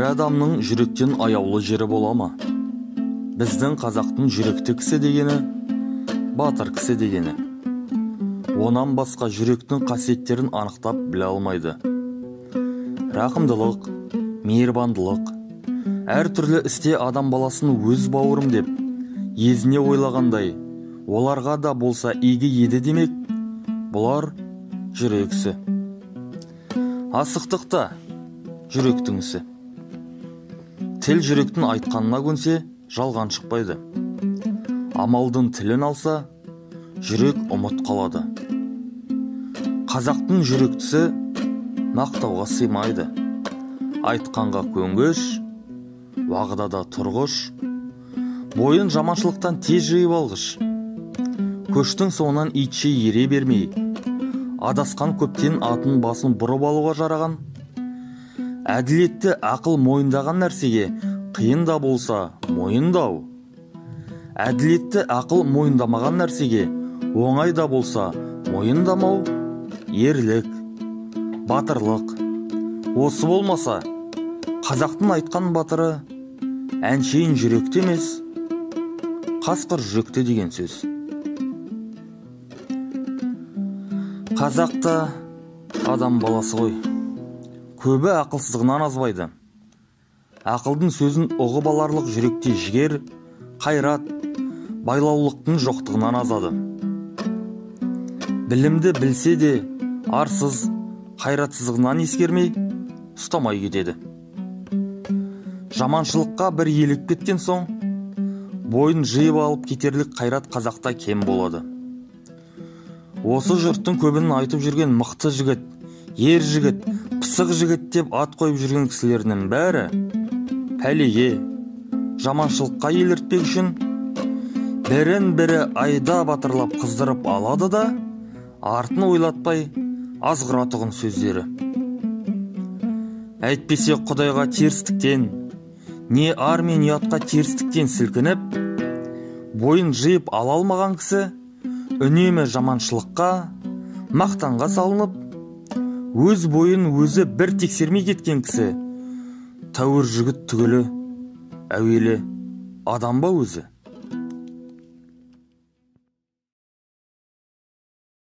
адамның жүректен аяулы жері бола ма? Біздің қазақтың жүректі кісі дегені, батыр кісі дегені. Онан басқа жүректің қасиеттерін анықтап біле алмайды. Рақымдылық, мейірбандылық, әртүрлі істе адам баласын өз бауырым деп, езіне ойлағандай, оларға да болса игі еді демек, бұлар жүрексі. Асықтықта жүректің ісі. Тіл жүректің айтқанына көнсе, жалған шықпайды. Амалдың тілін алса, жүрек ұмыт қалады. Қазақтың жүректісі мақтауға сыймайды. Айтқанға көнгіш, уағдада тұрғыш, бойын жаманшылықтан тез жиып алғыш. Көштің соңынан итше ере бермей, адасқан көптен атын басын бұрып алуға жараған. Әділетті ақыл мойындаған нәрсеге қиын да болса мойындау. Әділетті ақыл мойындамаған нәрсеге оңай да болса мойындамау. Ерлік, батырлық. Осы болмаса, қазақтың айтқан батыры әншейін жүректі емес, қасқыр жүректі деген сөз. Қазақта адам баласы ғой. Көбі ақылсыздығынан азбайды. Ақылдың сөзін ұғып аларлық жүректе жігер, қайрат, байлаулықтың жоқтығынан азады. Білімді білсе де, арсыз, қайратсыздығынан ескермей, ұстамай кетеді. Жаманшылыққа бір елік кеткен соң, бойын жиып алып кетерлік қайрат қазақта кем болады. Осы жұрттың көбінің айтып жүрген мықты жігіт, ер жігіт, пысық жігіт деп ат қойып жүрген кісілерінің бәрі пәлеге, жаманшылыққа еліртпек үшін бірін-бірі айда батырлап қыздырып алады да, артын ойлатпай азғыратұғын сөздері. Әйтпесе Құдайға терістіктен, не ар мен ұятқа терістіктен сілкініп, бойын жиып ала алмаған кісі үнемі жаманшылыққа, мақтанға салынып, өз бойын өзі бір тексермей кеткен кісі тәуір жігіт түгілі, әуелі адам ба өзі?